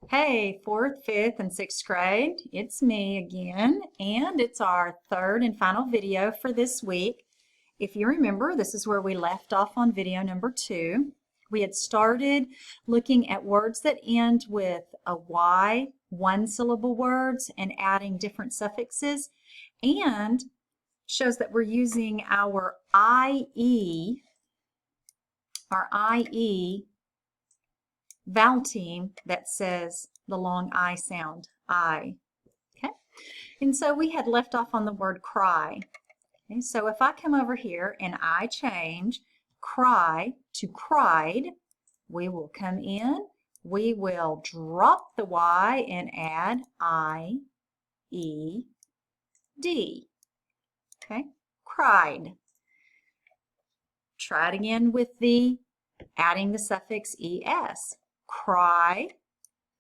Hey, fourth, fifth, and sixth grade, it's me again, and it's our third and final video for this week. If you remember, this is where we left off on video number 2. We had started looking at words that end with a Y, one-syllable words, and adding different suffixes, and shows that we're using our IE vowel team that says the long I sound, I. Okay, and so we had left off on the word cry. Okay, so if I come over here and I change cry to cried, we will come in, we will drop the Y and add I-E-D. Okay, cried. Try it again with the adding the suffix es. Cry,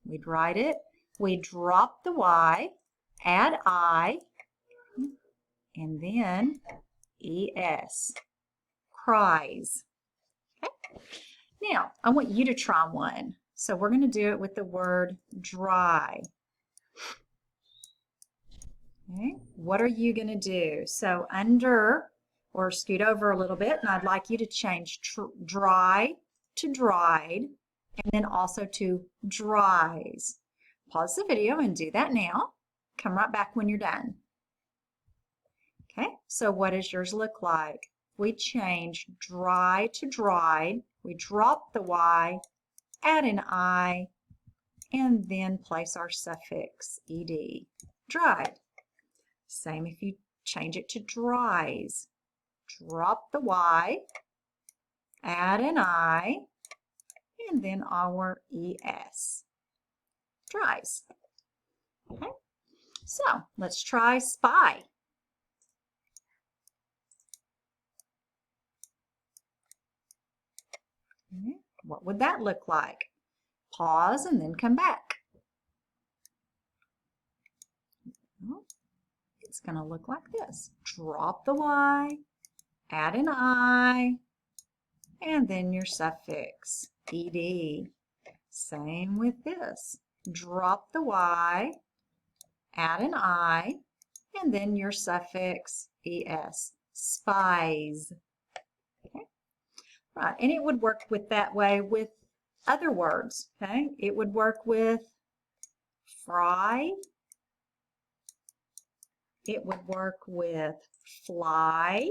we'd write it, we drop the Y, add I, and then es, cries. Okay. Now, I want you to try one. So we're going to do it with the word dry. Okay. What are you going to do? So under, or scoot over a little bit, and I'd like you to change dry to dried, and then also to dries. Pause the video and do that now. Come right back when you're done. Okay, so what does yours look like? We change dry to dried. We drop the Y, add an I, and then place our suffix ed. Dried. Same if you change it to dries. Drop the Y, add an I, and then our es. Dries. Okay, so let's try spy. Okay. What would that look like? Pause and then come back. Well, it's going to look like this. Drop the Y, add an I, and then your suffix ed. Same with this. Drop the Y, add an I, and then your suffix es. Spies. Okay. Right, and it would work with that way with other words. Okay, it would work with fry. It would work with fly.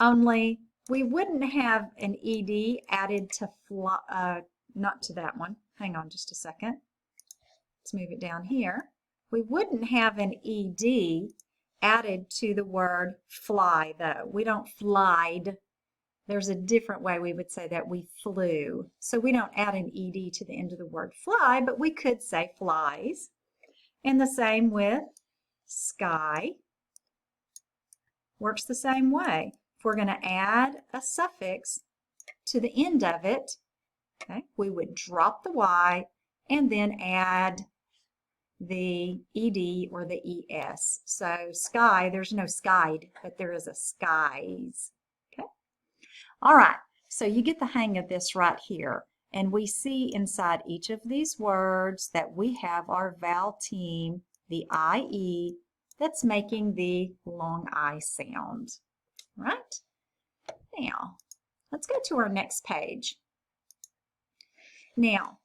Only we wouldn't have an ed added to fly, not to that one. Hang on just a second. Let's move it down here. We wouldn't have an ed added to the word fly, though. We don't flied. There's a different way we would say that. We flew. So we don't add an ed to the end of the word fly, but we could say flies. And the same with sky. Works the same way. If we're going to add a suffix to the end of it, okay, we would drop the Y and then add the ed or the es. So sky, there's no skied, but there is a skies. Okay. All right, so you get the hang of this right here. And we see inside each of these words that we have our vowel team, the IE, that's making the long I sound. Right? Now, let's go to our next page. Now,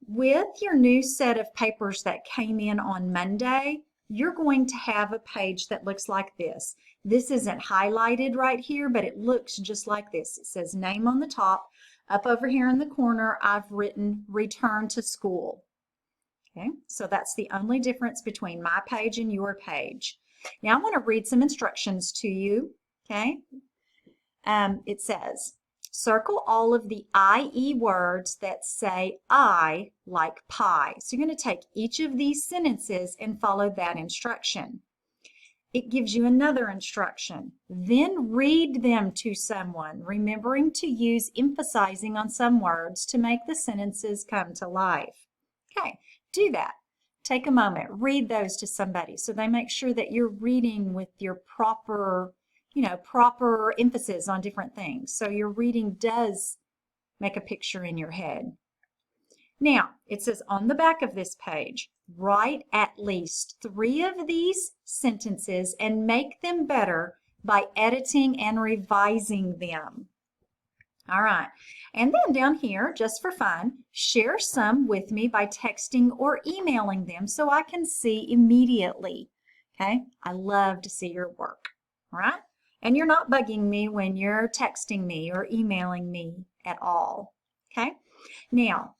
with your new set of papers that came in on Monday, you're going to have a page that looks like this. This isn't highlighted right here, but it looks just like this. It says name on the top. Up over here in the corner, I've written return to school. Okay, so that's the only difference between my page and your page. Now I want to read some instructions to you. Okay, it says, circle all of the IE words that say I like pie. So you're going to take each of these sentences and follow that instruction. It gives you another instruction. Then read them to someone, remembering to use emphasizing on some words to make the sentences come to life. Okay, do that. Take a moment, read those to somebody so they make sure that you're reading with your proper emphasis on different things. So your reading does make a picture in your head. Now, it says on the back of this page, write at least 3 of these sentences and make them better by editing and revising them. All right, and then down here, just for fun, share some with me by texting or emailing them so I can see immediately. Okay, I love to see your work. All right, and you're not bugging me when you're texting me or emailing me at all. Okay, now,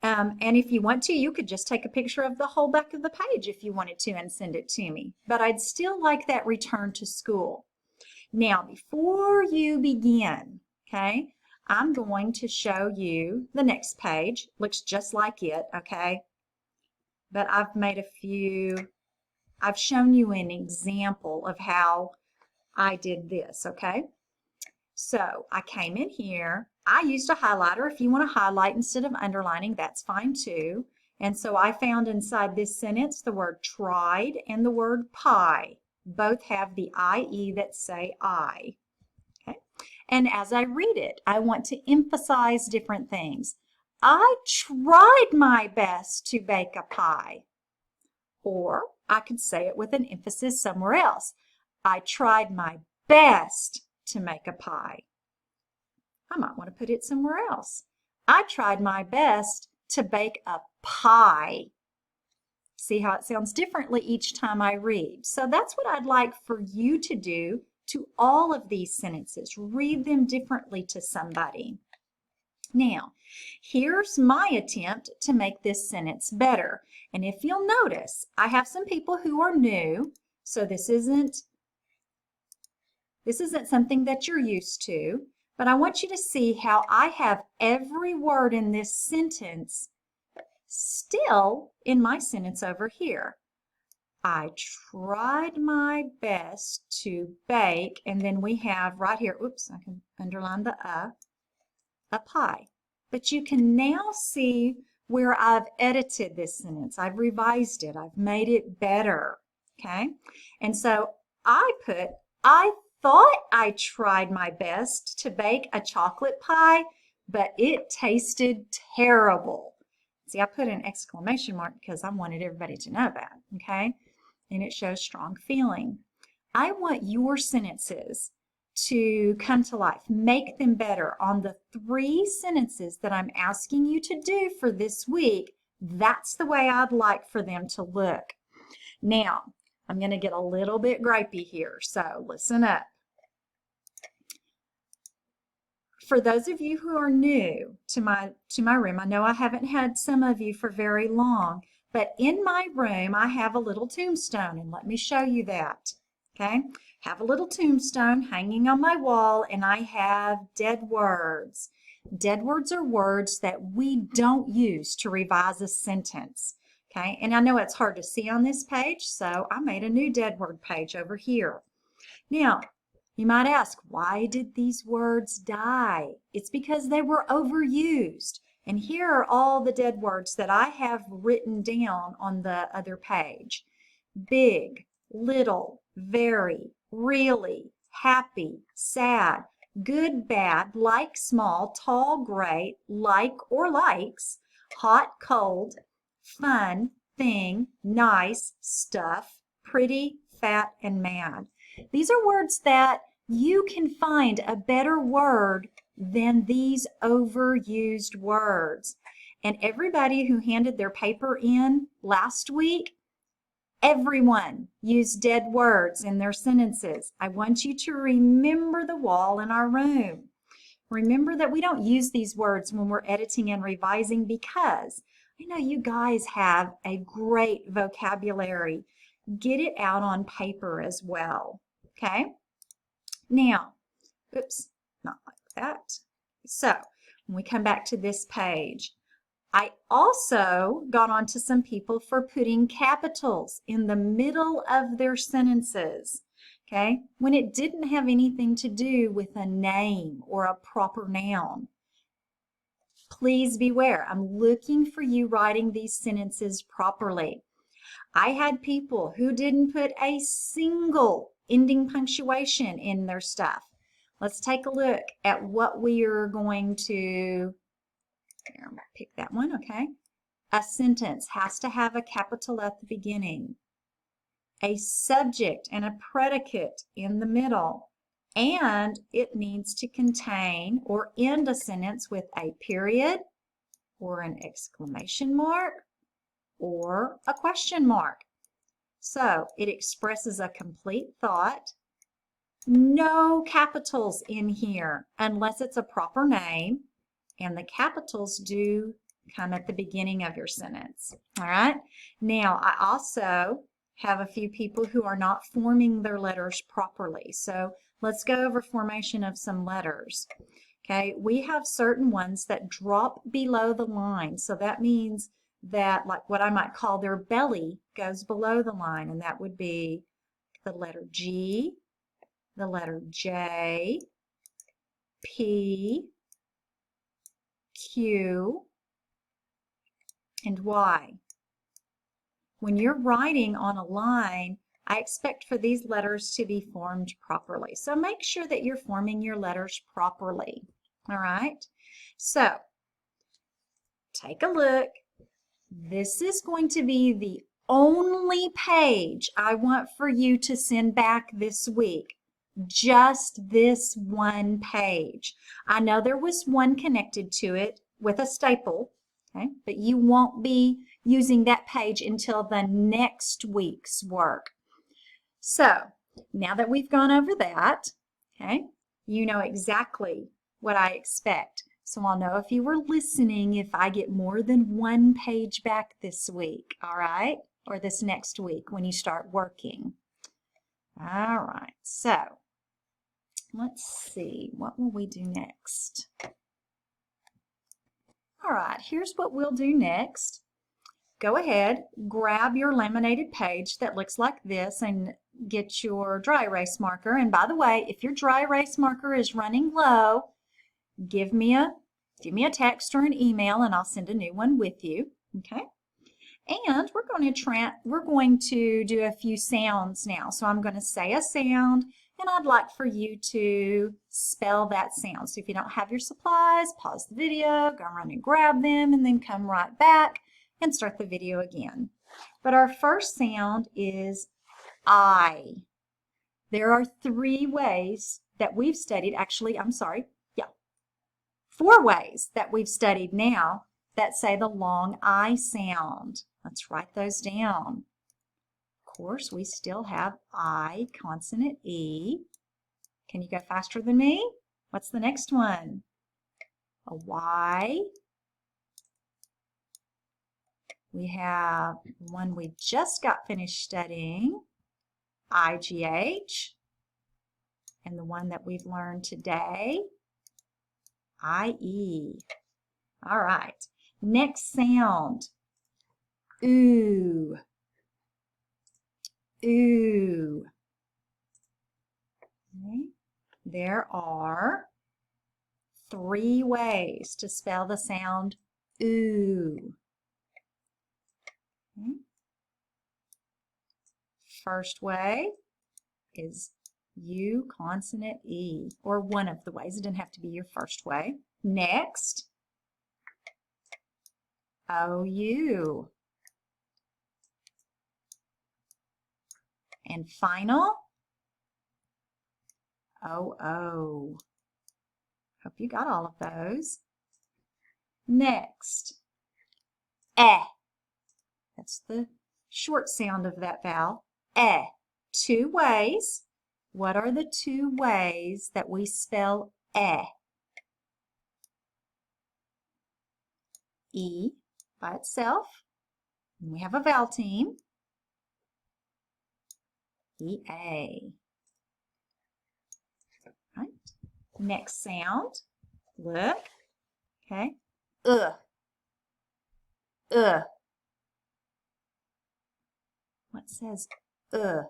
and if you want to, you could just take a picture of the whole back of the page if you wanted to and send it to me. But I'd still like that return to school. Now, before you begin, okay, I'm going to show you the next page. Looks just like it, okay? But I've shown you an example of how I did this, okay? So I came in here. I used a highlighter. If you want to highlight instead of underlining, that's fine too. And so I found inside this sentence the word tried and the word pie. Both have the IE that say I. Okay? And as I read it, I want to emphasize different things. I tried my best to bake a pie. Or I could say it with an emphasis somewhere else. I tried my best to make a pie. I might want to put it somewhere else. I tried my best to bake a pie. See how it sounds differently each time I read. So that's what I'd like for you to do to all of these sentences. Read them differently to somebody. Now, here's my attempt to make this sentence better. And if you'll notice, I have some people who are new, so this isn't something that you're used to, but I want you to see how I have every word in this sentence still in my sentence over here. I tried my best to bake, and then we have right here, oops, I can underline the a pie. But you can now see where I've edited this sentence. I've revised it. I've made it better, okay? And so I thought I tried my best to bake a chocolate pie, but it tasted terrible. See, I put an exclamation mark because I wanted everybody to know that, okay? And it shows strong feeling. I want your sentences to come to life. Make them better on the 3 sentences that I'm asking you to do for this week. That's the way I'd like for them to look. Now, I'm going to get a little bit gripey here, so listen up. For those of you who are new to my room, I know I haven't had some of you for very long, but in my room I have a little tombstone, and let me show you that. Okay, have a little tombstone hanging on my wall, and I have dead words. Dead words are words that we don't use to revise a sentence. Okay, and I know it's hard to see on this page, so I made a new dead word page over here. Now, you might ask, why did these words die? It's because they were overused. And here are all the dead words that I have written down on the other page. Big, little, very, really, happy, sad, good, bad, like, small, tall, great, like or likes, hot, cold, fun, thing, nice, stuff, pretty, fat, and mad. These are words that you can find a better word than these overused words. And everybody who handed their paper in last week, everyone used dead words in their sentences. I want you to remember the wall in our room. Remember that we don't use these words when we're editing and revising because I know you guys have a great vocabulary. Get it out on paper as well, okay? Now, oops, not like that. So, when we come back to this page, I also got on to some people for putting capitals in the middle of their sentences, okay, when it didn't have anything to do with a name or a proper noun. Please beware. I'm looking for you writing these sentences properly. I had people who didn't put a single ending punctuation in their stuff. Let's take a look at what we are going to, here, I'm going to pick that one, okay. A sentence has to have a capital at the beginning, a subject and a predicate in the middle, and it needs to contain or end a sentence with a period or an exclamation mark or a question mark. So it expresses a complete thought. No capitals in here unless it's a proper name, and the capitals do come at the beginning of your sentence. All right. Now, I also have a few people who are not forming their letters properly. So let's go over formation of some letters. Okay, we have certain ones that drop below the line. So that means that, like what I might call their belly goes below the line, and that would be the letter G, the letter J, P, Q, and Y. When you're writing on a line, I expect for these letters to be formed properly. So make sure that you're forming your letters properly. All right? So take a look. This is going to be the only page I want for you to send back this week. Just this one page. I know there was one connected to it with a staple, okay, but you won't be using that page until the next week's work. So now that we've gone over that, okay, you know exactly what I expect. So I'll know if you were listening if I get more than one page back this week, all right, or this next week when you start working. All right, so let's see, what will we do next? All right, here's what we'll do next. Go ahead, grab your laminated page that looks like this and get your dry erase marker. And by the way, if your dry erase marker is running low, give me a text or an email and I'll send a new one with you, okay? And we're going to do a few sounds now. So I'm going to say a sound and I'd like for you to spell that sound. So if you don't have your supplies, pause the video, go run and grab them, and then come right back and start the video again. But our first sound is I. There are 3 ways that we've studied, four ways that we've studied now that say the long I sound. Let's write those down. Of course, we still have I, consonant E. Can you go faster than me? What's the next one? A Y. We have one we just got finished studying, IGH. And the one that we've learned today, IE. All right. Next sound, ooh. Ooh. Okay. There are 3 ways to spell the sound ooh. Okay. First way is U, consonant E, or one of the ways. It didn't have to be your first way. Next, OU. And final, OO. Hope you got all of those. Next, eh. That's the short sound of that vowel. Eh. 2 ways. What are the 2 ways that we spell eh? E by itself. And we have a vowel team. EA. Right. Next sound. Look. Okay. What says Did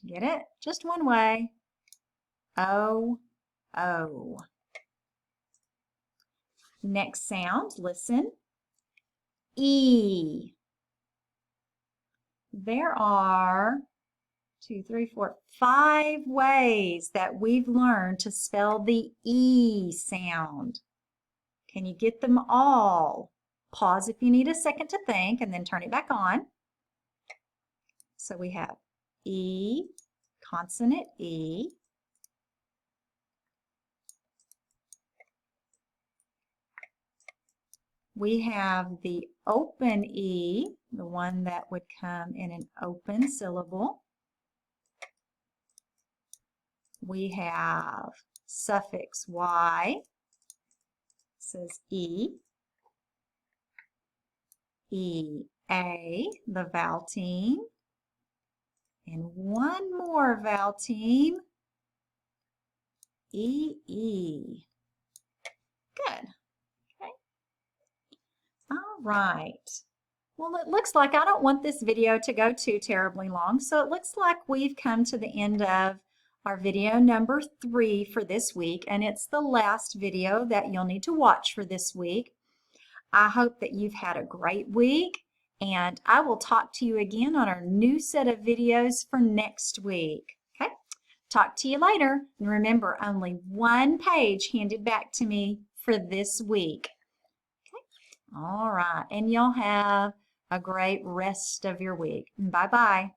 you get it? Just one way. O. Next sound, listen. E. There are 5 ways that we've learned to spell the E sound. Can you get them all? Pause if you need a second to think and then turn it back on. So we have E, consonant E. We have the open E, the one that would come in an open syllable. We have suffix Y, says E. E-A, the vowel team. And one more vowel team, E-E. Good. Okay. All right. Well, it looks like I don't want this video to go too terribly long, so it looks like we've come to the end of our video number 3 for this week, and it's the last video that you'll need to watch for this week. I hope that you've had a great week, and I will talk to you again on our new set of videos for next week. Okay? Talk to you later, and remember, only one page handed back to me for this week. Okay? All right, and y'all have a great rest of your week. Bye-bye.